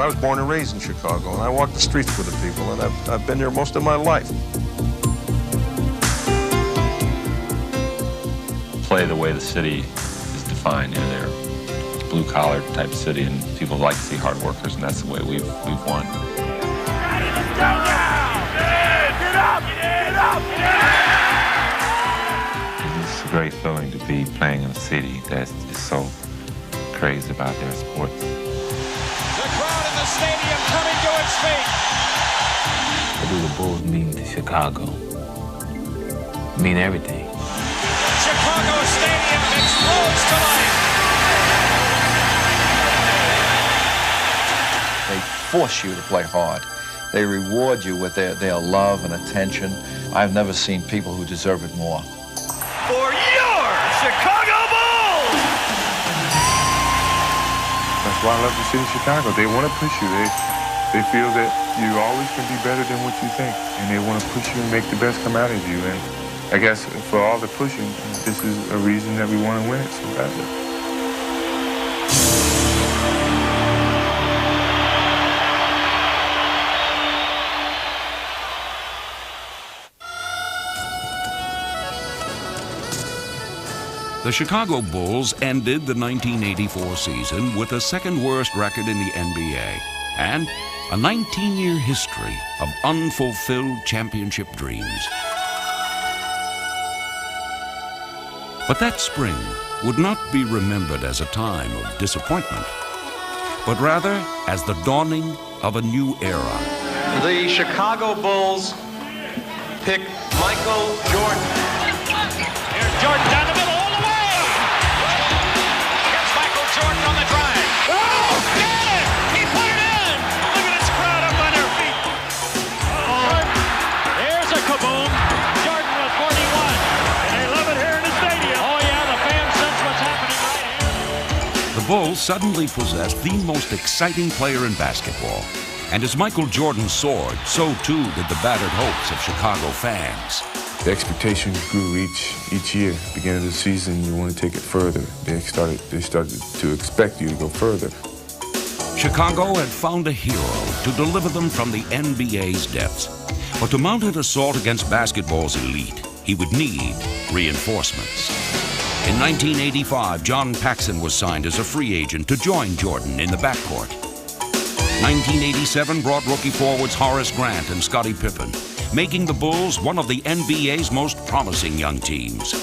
I was born and raised in Chicago, and I walk the streets with the people, and I've been there most of my life. Play the way the city is defined. You know, they're a blue-collar type city, and people like to see hard workers, and that's the way we've won. Get up! It's a great feeling to be playing in a city that is so crazy about their sports. The crowd in the stadium coming to its feet. What do the Bulls mean to Chicago? Mean everything. Chicago Stadium explodes tonight. They force you to play hard. They reward you with their love and attention. I've never seen people who deserve it more. For your Chicago Bulls! That's why I love the city of Chicago. They want to push you. They feel that you always can be better than what you think. And they want to push you and make the best come out of you. And I guess for all the pushing, this is a reason that we want to win it so badly. The Chicago Bulls ended the 1984 season with the second worst record in the NBA and a 19-year history of unfulfilled championship dreams. But that spring would not be remembered as a time of disappointment, but rather as the dawning of a new era. The Chicago Bulls pick Michael Jordan. Here's Jordan down the middle all the way. Here's Michael Jordan on the drive. Oh, got it! He put it in! Look at this crowd up on their feet. Here's a kaboom. Jordan with 41. And they love it here in the stadium. Oh, yeah, the fans sense what's happening right here. The Bulls suddenly possessed the most exciting player in basketball. And as Michael Jordan soared, so too did the battered hopes of Chicago fans. The expectations grew each year. Beginning of the season, you want to take it further. They started to expect you to go further. Chicago had found a hero to deliver them from the NBA's depths. But to mount an assault against basketball's elite, he would need reinforcements. In 1985, John Paxson was signed as a free agent to join Jordan in the backcourt. 1987 brought rookie forwards Horace Grant and Scottie Pippen, making the Bulls one of the NBA's most promising young teams.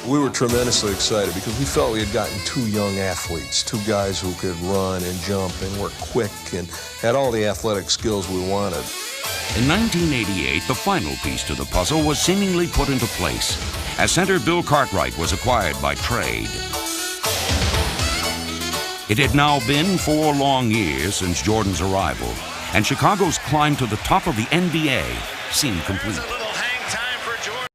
We were tremendously excited because we felt we had gotten two young athletes, two guys who could run and jump and were quick and had all the athletic skills we wanted. In 1988, the final piece to the puzzle was seemingly put into place as center Bill Cartwright was acquired by trade. It had now been 4 long years since Jordan's arrival, and Chicago's climb to the top of the NBA seemed complete. A little hang time for Jordan.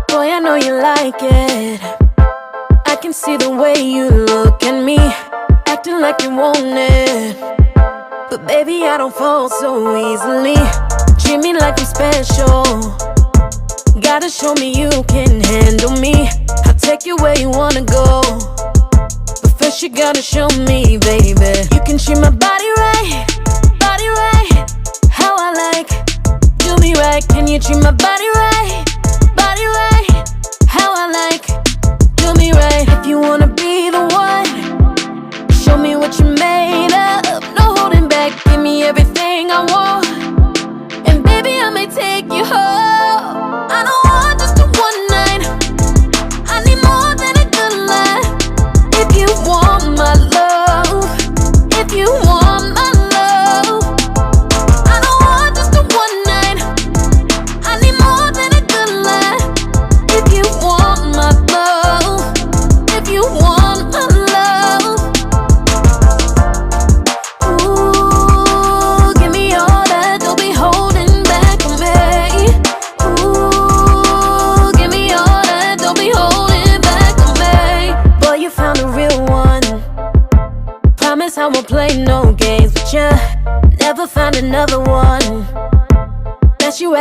Boy, I know you like it. I can see the way you look at me, acting like you want it. But baby, I don't fall so easily. Treat me like I'm special. Gotta show me you can handle me. I'll take you where you wanna go, but first you gotta show me, baby. You can treat my body right, how I like. Do me right, can you treat my body right, how I like. Do me right, if you wanna be the one, show me what you're made of. No holding back, give me everything I want, and baby, I may take you home. I don't want just a one night, I need more than a good life. If you want my love, if you want my love, I don't want just a one night, I need more than a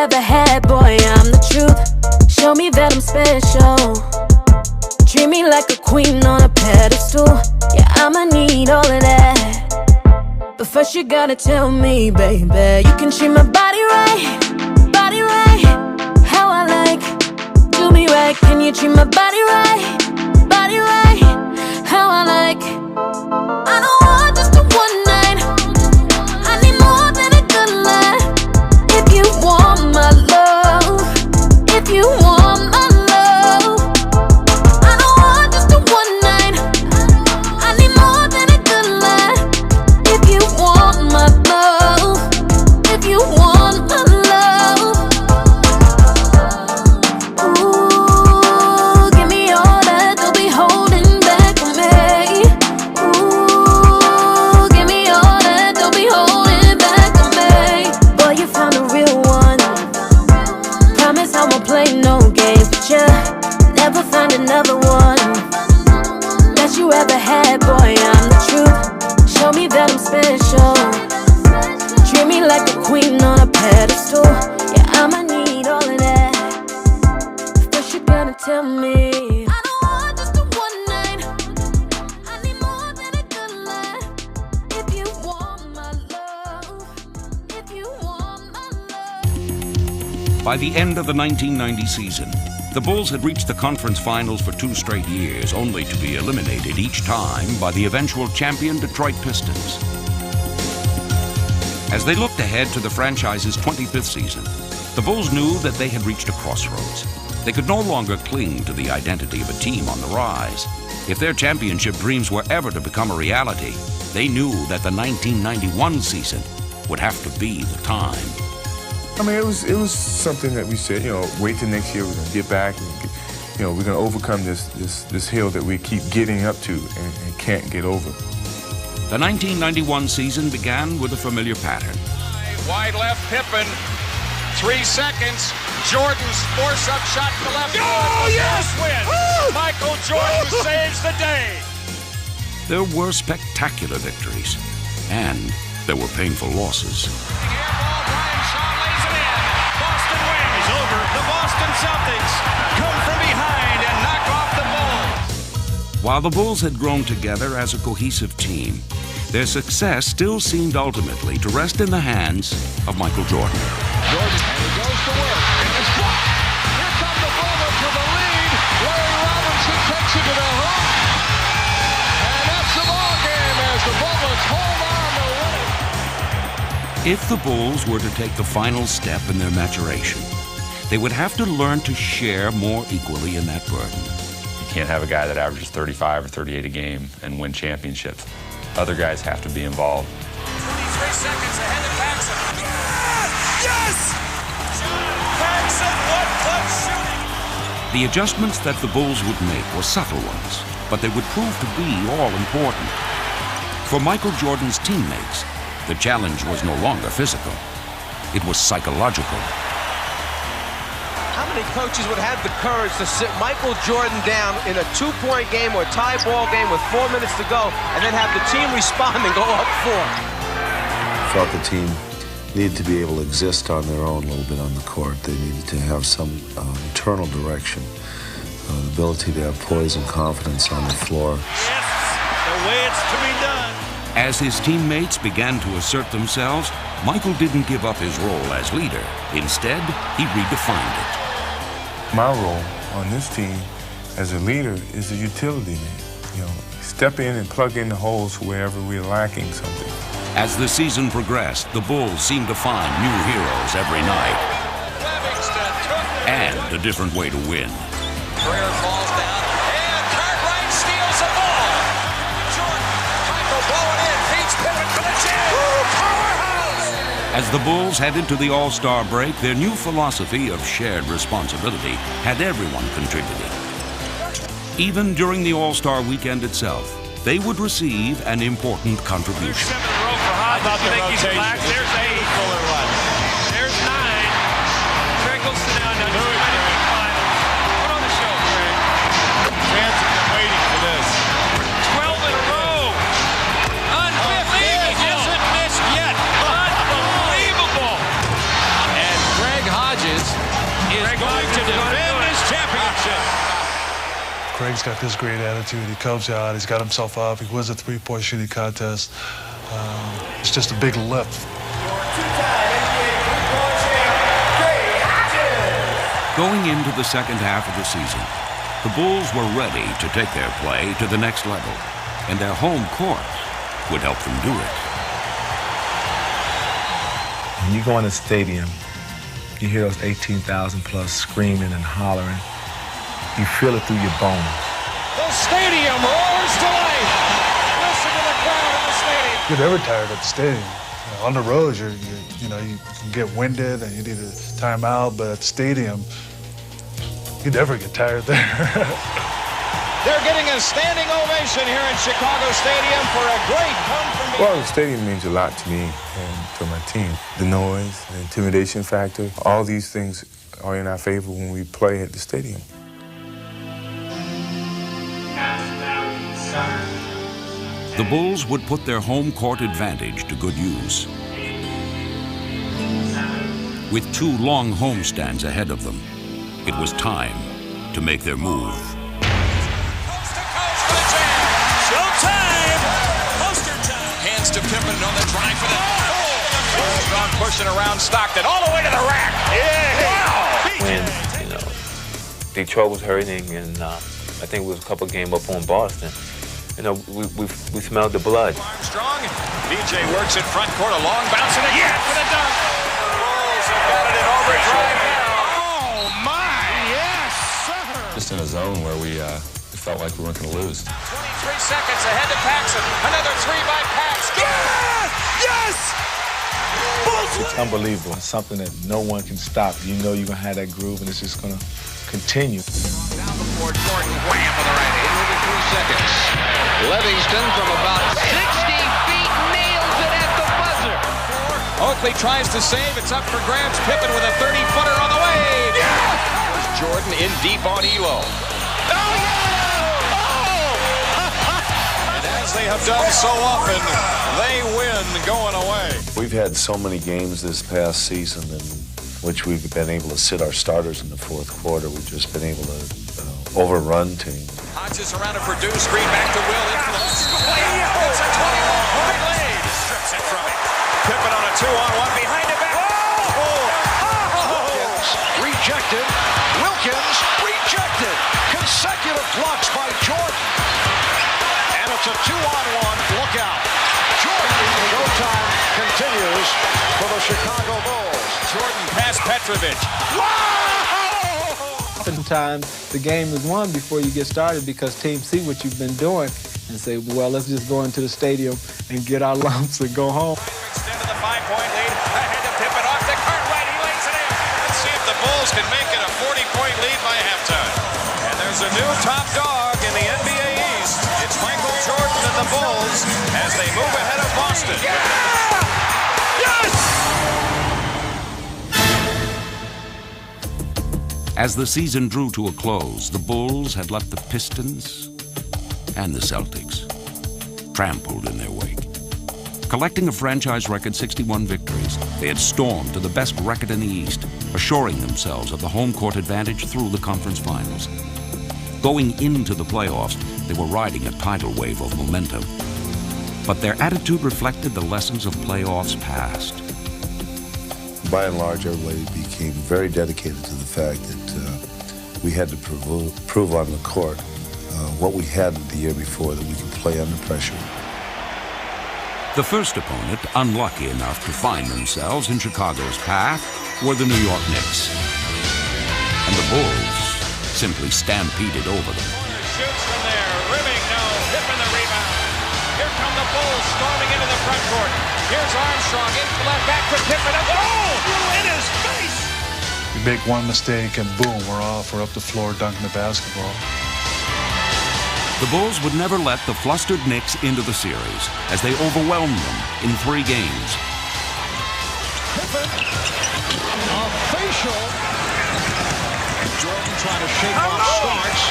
ever had, boy, I'm the truth. Show me that I'm special. Treat me like a queen on a pedestal. Yeah, I'ma need all of that. But first you gotta tell me, baby, you can treat my body right, how I like. Do me right, can you treat my body right, how I like. I don't want just a one night, I need more than a good lie. If you want my love, if you want my love, I don't want just a one night, I need more than a good lie. If you want my love, if you want my love, ooh, give me all that, don't be holding back on me. Ooh, give me all that, don't be holding back on me. Boy, you found a real one. Promise I won't play no games with ya. Never find another one that you ever had, boy, I'm the truth. Show me that I'm special. Treat me like a queen on a pedestal. Yeah, I'ma need all of that. First you gotta tell me, I don't want just a one night, I need more than a good lie. If you want my love, if you want my love. By the end of the 1990 season, the Bulls had reached the conference finals for 2 straight years, only to be eliminated each time by the eventual champion Detroit Pistons. As they looked ahead to the franchise's 25th season, the Bulls knew that they had reached a crossroads. They could no longer cling to the identity of a team on the rise. If their championship dreams were ever to become a reality, they knew that the 1991 season would have to be the time. I mean, it was something that we said, wait till next year, we're gonna get back and we're gonna overcome this hill that we keep getting up to and can't get over. The 1991 season began with a familiar pattern. Wide left, Pippen. 3 seconds. Jordan's force-up shot to left. Oh, yes! Win. Michael Jordan saves the day. There were spectacular victories, and there were painful losses. Airball, Brian Shaw lays it in. Boston wins over the Boston Celtics. Come from behind and knock off the Bulls. While the Bulls had grown together as a cohesive team, their success still seemed ultimately to rest in the hands of Michael Jordan. Jordan, and he goes to work. And it's blocked. Here come the Bulls for the lead. Larry Robinson takes it to the hook. And that's the ball game as the Bulls hold on to win it. If the Bulls were to take the final step in their maturation, they would have to learn to share more equally in that burden. You can't have a guy that averages 35 or 38 a game and win championships. Other guys have to be involved. 23 seconds ahead of Paxson. Yes! Paxson, 1-foot shooting. The adjustments that the Bulls would make were subtle ones, but they would prove to be all important. For Michael Jordan's teammates, the challenge was no longer physical. It was psychological. How many coaches would have the courage to sit Michael Jordan down in a 2-point game or a tie ball game with 4 minutes to go and then have the team respond and go up 4? I felt the team needed to be able to exist on their own a little bit on the court. They needed to have some internal direction, the ability to have poise and confidence on the floor. Yes, the way it's to be done. As his teammates began to assert themselves, Michael didn't give up his role as leader. Instead, he redefined it. My role on this team as a leader is a utility man. Step in and plug in the holes wherever we're lacking something. As the season progressed, the Bulls seemed to find new heroes every night. And a different way to win. Prayer falls down, and Cartwright steals the ball. Jordan, Michael blowing in, feeds Pippen for the jam. Powerhouse! As the Bulls headed to the All-Star break, their new philosophy of shared responsibility had everyone contributing. Even during the All-Star weekend itself, they would receive an important contribution. How about the rotation? There's 8. There's 9. Trickles to down. Put on the show, Craig. Fans have been waiting for this. 12 in a row. Unbelievable. He hasn't missed yet. Unbelievable. And Greg Hodges Craig's got this great attitude. He comes out, he's got himself up, he wins a three-point shooting contest. It's just a big lift. Going into the second half of the season, the Bulls were ready to take their play to the next level, and their home court would help them do it. When you go in the stadium, you hear those 18,000 plus screaming and hollering. You feel it through your bones. The stadium roars to life. Listen to the crowd in the stadium. You're never tired at the stadium. You know, on the road, you can get winded and you need a timeout, but at the stadium, you never get tired there. They're getting a standing ovation here in Chicago Stadium for a great come from behind. Well, the stadium means a lot to me and to my team. The noise, the intimidation factor, all these things are in our favor when we play at the stadium. The Bulls would put their home court advantage to good use. With 2 long homestands ahead of them, it was time to make their move. Showtime! Poster time! Hands to Pippen on the drive for the strong pushing around Stockton all the way to the rack. Yeah! Wow! When, Detroit was hurting, and I think we was a couple game up on Boston. We smelled the blood. Armstrong, BJ works in front court, a long bounce and a for the dunk. The Bulls have got it in overdrive now. Oh my! Yes, sir! Just in a zone where we felt like we weren't going to lose. 23 seconds ahead to Paxson. Another 3 by Pax. Yes! Yes! It's unbelievable. It's something that no one can stop. You know you're going to have that groove, and it's just going to continue. Down before Jordan, wham with the right hand. 3 seconds. Livingston from about 60 feet nails it at the buzzer. Oakley tries to save. It's up for grabs. Pippen with a 30-footer on the way. Yeah! Jordan in deep on Elo. Oh, yeah! Oh! And as they have done so often, they win going away. We've had so many games this past season in which we've been able to sit our starters in the fourth quarter. We've just been able to overrun teams. Hodges around to Purdue, screen back to Will. Into the it's a 21-point lead. Strips it from him. Pippen on a 2-on-1 behind it back. Wilkins rejected. Wilkins rejected. Consecutive blocks by Jordan. And it's a 2-on-1. Look out. Jordan. Showtime continues for the Chicago Bulls. Jordan past Petrovic. Oftentimes, the game is won before you get started because teams see what you've been doing and say, well, let's just go into the stadium and get our lumps and go home. Extend to the 5-point lead. Ahead to Pippen off to Cartwright. He lays it in. Let's see if the Bulls can make it a 40-point lead by halftime. And there's a new top dog in the NBA East. It's Michael Jordan and the Bulls as they move ahead of Boston. Yeah! Yes! As the season drew to a close, the Bulls had left the Pistons and the Celtics trampled in their wake. Collecting a franchise record 61 victories, they had stormed to the best record in the East, assuring themselves of the home court advantage through the conference finals. Going into the playoffs, they were riding a tidal wave of momentum. But their attitude reflected the lessons of playoffs past. By and large, everybody became very dedicated to the fact that we had to prove on the court what we had the year before, that we could play under pressure. The first opponent, unlucky enough to find themselves in Chicago's path, were the New York Knicks. And the Bulls simply stampeded over them. Shoots from there, rimming, no, Pippen the rebound. Here come the Bulls storming into the front court. Here's Armstrong, in the left, back to Pippen, a goal in his face! You make one mistake and boom, we're off. We're up the floor dunking the basketball. The Bulls would never let the flustered Knicks into the series as they overwhelmed them in 3 games. Pippen, a facial. Jordan trying to shake off Starks.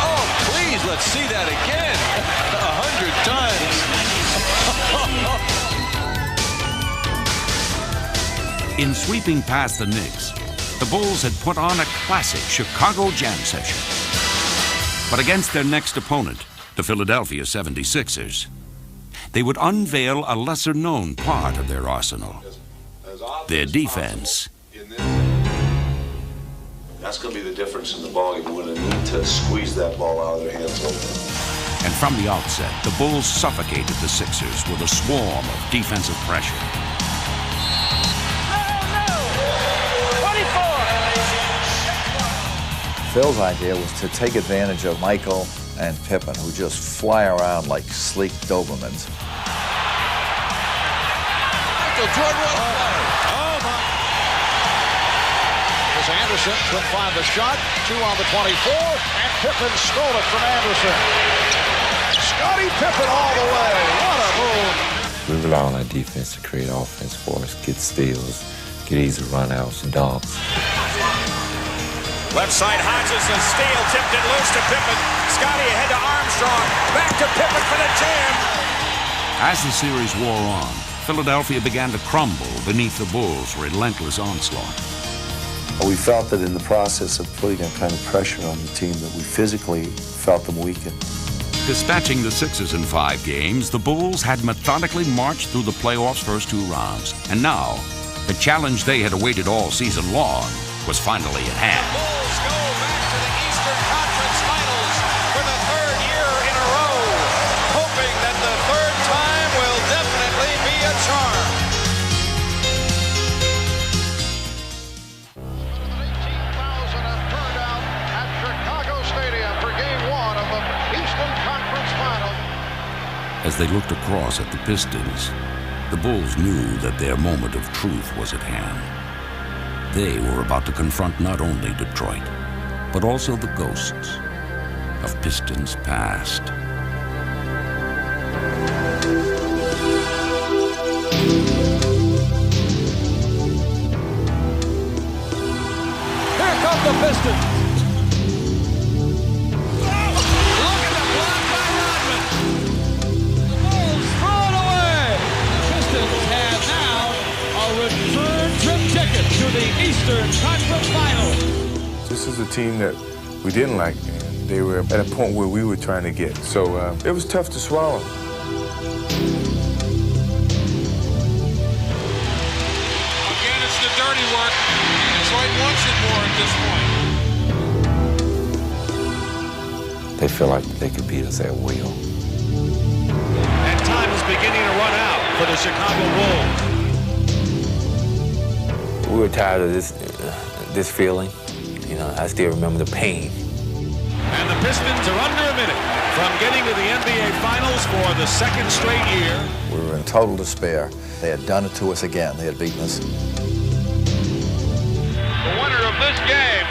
Oh, please, let's see that again. 100 times. In sweeping past the Knicks, the Bulls had put on a classic Chicago jam session. But against their next opponent, the Philadelphia 76ers, they would unveil a lesser-known part of their arsenal, their defense. That's going to be the difference in the ball game. We're going to need to squeeze that ball out of their hands a little bit. And from the outset, the Bulls suffocated the Sixers with a swarm of defensive pressure. Phil's idea was to take advantage of Michael and Pippen, who just fly around like sleek Dobermans. Michael Jordan will play. Oh, my. As Anderson couldn't find the shot. 2 on the 24, and Pippen stole it from Anderson. Scottie Pippen all the way. What a move. We rely on our defense to create offense for us, get steals, get easy run-outs and dunks. Left side, Hodges, a steal, tipped it loose to Pippen. Scottie ahead to Armstrong. Back to Pippen for the jam. As the series wore on, Philadelphia began to crumble beneath the Bulls' relentless onslaught. We felt that in the process of putting that kind of pressure on the team that we physically felt them weaken. Dispatching the Sixers in 5 games, the Bulls had methodically marched through the playoffs' first 2 rounds. And now, the challenge they had awaited all season long was finally at hand. The Bulls go back to the Eastern Conference Finals for the 3rd year in a row, hoping that the 3rd time will definitely be a charm. 18,000 have turned out at Chicago Stadium for Game 1 of the Eastern Conference Finals. As they looked across at the Pistons, the Bulls knew that their moment of truth was at hand. They were about to confront not only Detroit, but also the ghosts of Pistons' past. Here come the Pistons. Look at the block by Rodman. The Bulls throw it away. The Pistons have now a return trip ticket to the Eastern Conference Finals. This is a team that we didn't like, and they were at a point where we were trying to get. So it was tough to swallow. Again, it's the dirty work. Detroit wants it more at this point. They feel like they could beat us at will. And time is beginning to run out for the Chicago Bulls. We were tired of this feeling. You know, I still remember the pain. And the Pistons are under a minute from getting to the NBA Finals for the 2nd straight year. We were in total despair. They had done it to us again. They had beaten us. The winner of this game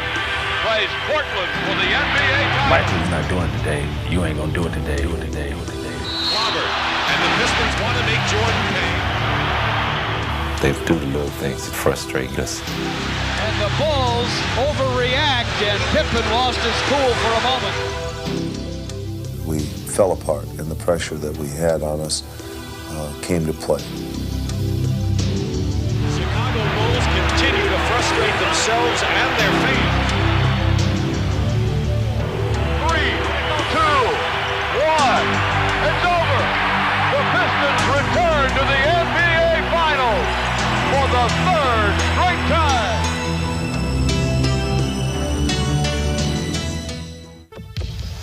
plays Portland for the NBA title. Michael's not doing it today. You ain't gonna do it today. Today. Robert, and the Pistons want to make Jordan pay. They do the little things that frustrate us. And the Bulls overreact, and Pippen lost his cool for a moment. We fell apart, and the pressure that we had on us came to play. Chicago Bulls continue to frustrate themselves and their fans. 3, 2, 1, it's over. The Pistons return to the NBA Finals for the 3rd straight time.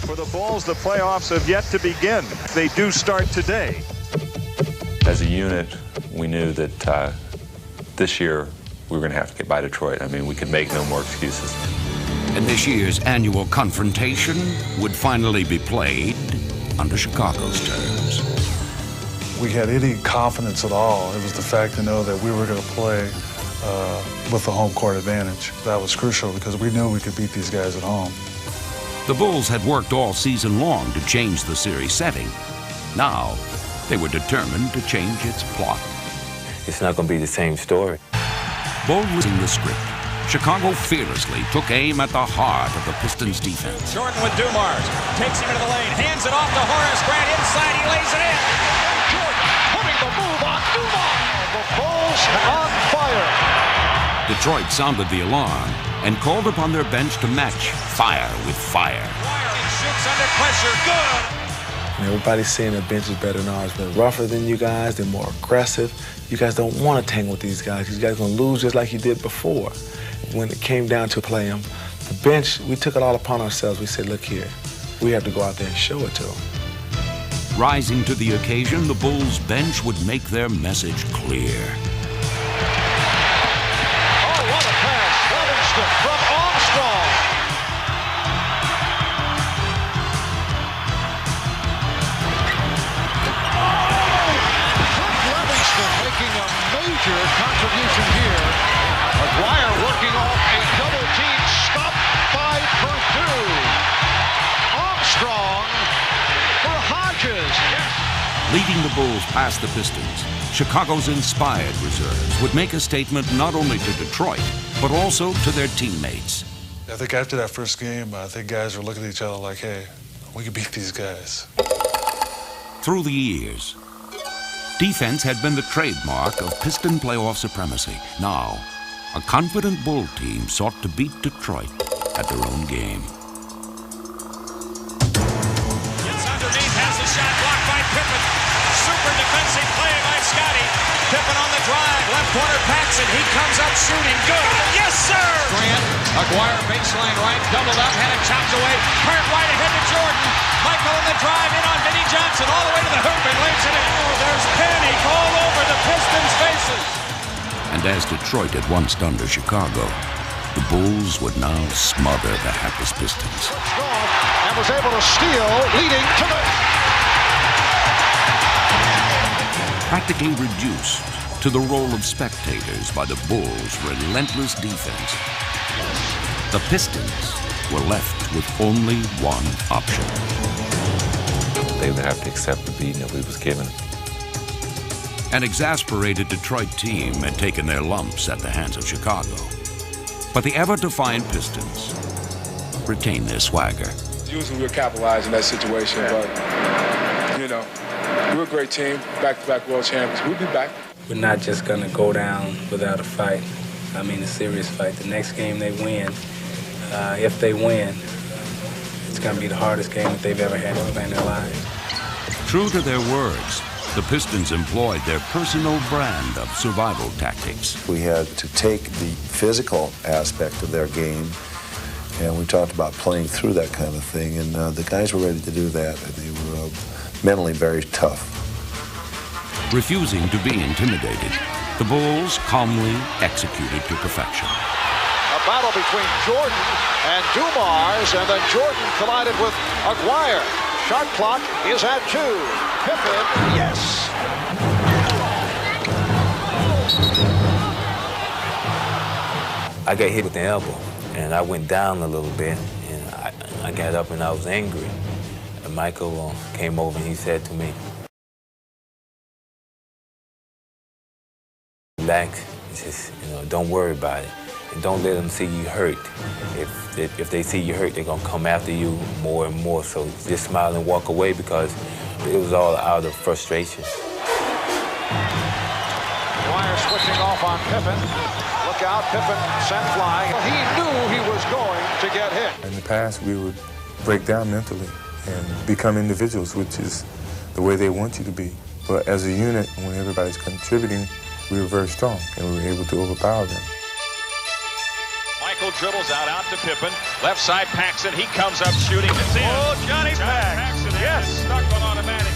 For the Bulls, the playoffs have yet to begin. They do start today. As a unit, we knew that this year we were going to have to get by Detroit. I mean, we could make no more excuses. And this year's annual confrontation would finally be played under Chicago's terms. We had any confidence at all. It was the fact to know that we were going to play with the home court advantage. That was crucial because we knew we could beat these guys at home. The Bulls had worked all season long to change the series setting. Now, they were determined to change its plot. It's not going to be the same story. Boldly in the script, Chicago fearlessly took aim at the heart of the Pistons' defense. Jordan with Dumars, takes him into the lane, hands it off to Horace Grant inside, he lays it in. Jordan putting the move on Dumars. The Bulls on fire. Detroit sounded the alarm and called upon their bench to match fire with fire. Shoots under pressure. Good. Everybody's saying their bench is better than ours. They're rougher than you guys. They're more aggressive. You guys don't want to tangle with these guys. These guys are going to lose just like you did before. When it came down to play them, the bench, we took it all upon ourselves. We said, look here, we have to go out there and show it to them. Rising to the occasion, the Bulls bench would make their message clear. Oh, what a pass. Livingston from Armstrong. Making a major contribution here. Aguirre working off a double team stop by Purdue. Armstrong for Hodges. Leading the Bulls past the Pistons, Chicago's inspired reserves would make a statement not only to Detroit, but also to their teammates. I think after that first game, I think guys were looking at each other like, hey, we can beat these guys. Through the years, defense had been the trademark of Piston playoff supremacy. Now, a confident Bull team sought to beat Detroit at their own game. Gets underneath, has a shot blocked by Pippen. Super defensive play by Scotty. Pippen on the drive, left corner Paxson. He comes up shooting, good. Yes, sir! Grant, Aguirre baseline right, doubled up, had it chopped away. Current right ahead to Jordan. Michael in the drive, in on Vinnie Johnson, all the way to the hoop and lays it in. Oh, there's panic all over the Pistons' faces. And as Detroit had once done to Chicago, the Bulls would now smother the hapless Pistons. And was able to steal, leading to the... Practically reduced to the role of spectators by the Bulls' relentless defense, the Pistons were left with only one option. They would have to accept the beating that we was given. An exasperated Detroit team had taken their lumps at the hands of Chicago. But the ever-defiant Pistons retained their swagger. Usually we'll capitalize in that situation, but, you know, we're a great team, back-to-back world champions. We'll be back. We're not just going to go down without a fight. I mean, a serious fight. The next game they win, if they win, it's going to be the hardest game that they've ever had to play in their lives. True to their words, the Pistons employed their personal brand of survival tactics. We had to take the physical aspect of their game, and we talked about playing through that kind of thing, and the guys were ready to do that, and they were mentally very tough. Refusing to be intimidated, the Bulls calmly executed to perfection. A battle between Jordan and Dumars, and then Jordan collided with Aguirre. Shot clock is at 2. Pippen, yes. I got hit with the elbow, and I went down a little bit, and I got up and I was angry. And Michael came over and he said to me, relax, he says, don't worry about it. And don't let them see you hurt. If they see you hurt, they're gonna come after you more and more. So just smile and walk away, because it was all out of frustration. Wire switching off on Pippen. Look out, Pippen sent flying. He knew he was going to get hit. In the past, we would break down mentally and become individuals, which is the way they want you to be. But as a unit, when everybody's contributing, we were very strong, and we were able to overpower them. Michael dribbles out to Pippen. Left side, Paxson. He comes up shooting. It's in. Oh, Johnny Paxson. Yes. Stuck on automatic.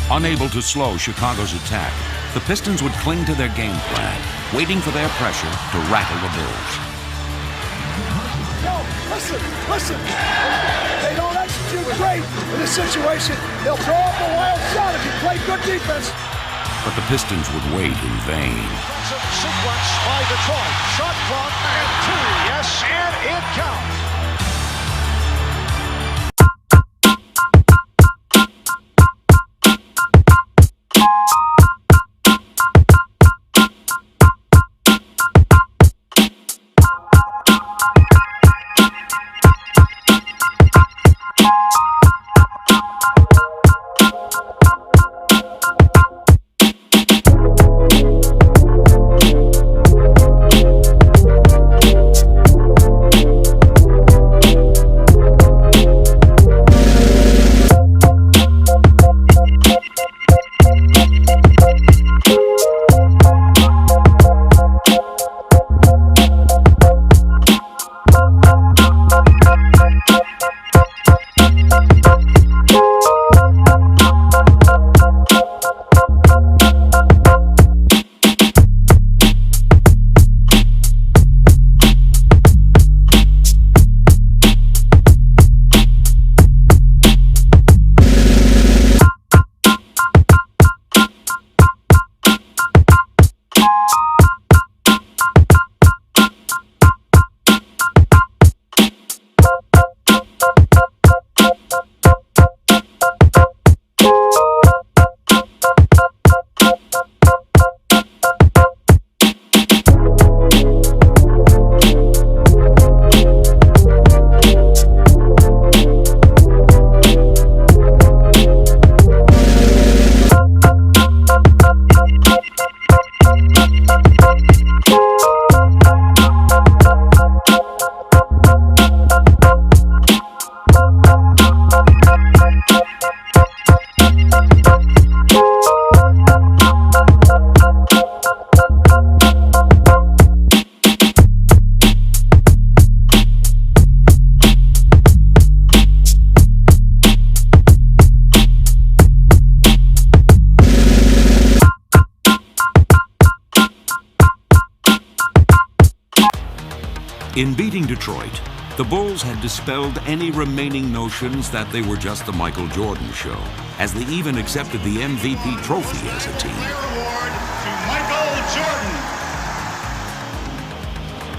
Unable to slow Chicago's attack, the Pistons would cling to their game plan, waiting for their pressure to rattle the Bulls. No, listen. They don't execute great in this situation. They'll throw up a wild shot if you play good defense. But the Pistons would wait in vain. Sequence by Detroit. Shot clock and 2. Yes, and it counts. In beating Detroit, the Bulls had dispelled any remaining notions that they were just the Michael Jordan show, as they even accepted the MVP trophy as a team. Award to Michael Jordan.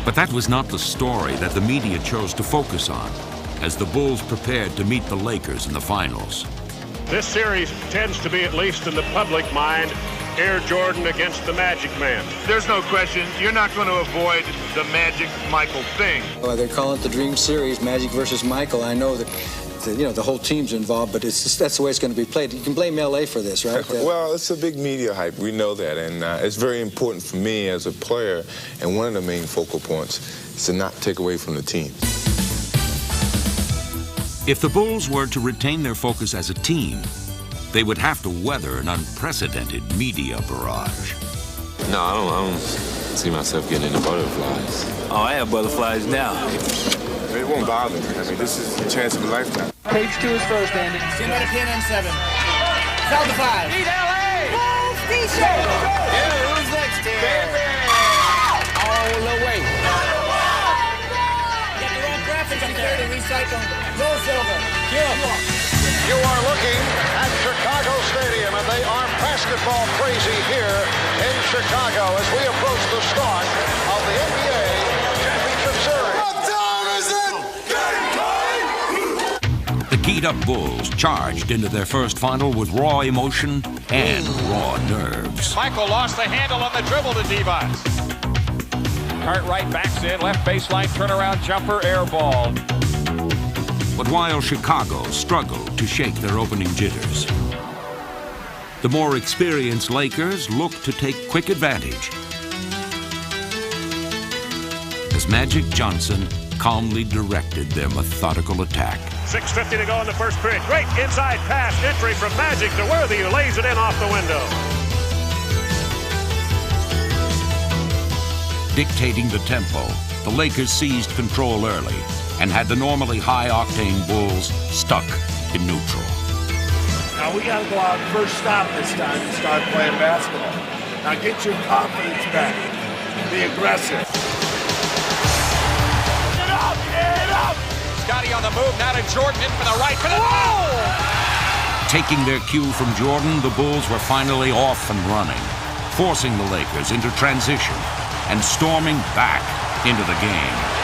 But that was not the story that the media chose to focus on, as the Bulls prepared to meet the Lakers in the finals. This series tends to be, at least in the public mind, Air Jordan against the Magic Man. There's no question, you're not going to avoid the Magic Michael thing. Well, they're calling it the Dream Series, Magic versus Michael. I know that the whole team's involved, but it's just, that's the way it's going to be played. You can blame LA for this, right? Well, it's a big media hype. We know that, and it's very important for me as a player, and one of the main focal points is to not take away from the team. If the Bulls were to retain their focus as a team, they would have to weather an unprecedented media barrage. No, I don't see myself getting into butterflies. Oh, I have butterflies now. It won't bother me. I mean, this is a chance of a lifetime. Page 2 is first, Andy. Stand by the pin on 7. South to 5. Beat LA! Bulls t-shirt! Yeah, who's next here? Oh, no way. Get the wrong graphics up there to recycle. Go silver. You are looking at Chicago Stadium, and they are basketball crazy here in Chicago as we approach the start of the NBA Championship Series. The keyed-up Bulls charged into their first final with raw emotion and raw nerves. Michael lost the handle on the dribble to Devon. Cartwright backs in, left baseline, turnaround jumper, air ball. But while Chicago struggled to shake their opening jitters, the more experienced Lakers looked to take quick advantage as Magic Johnson calmly directed their methodical attack. 6:50 to go in the first period. Great inside pass entry from Magic to Worthy, who lays it in off the window. Dictating the tempo, the Lakers seized control early and had the normally high-octane Bulls stuck in neutral. Now we got to go out first stop this time and start playing basketball. Now get your confidence back. Be aggressive. Get up! Get up! Scotty on the move, now to Jordan, in for the right. For the Taking their cue from Jordan, the Bulls were finally off and running, forcing the Lakers into transition and storming back into the game.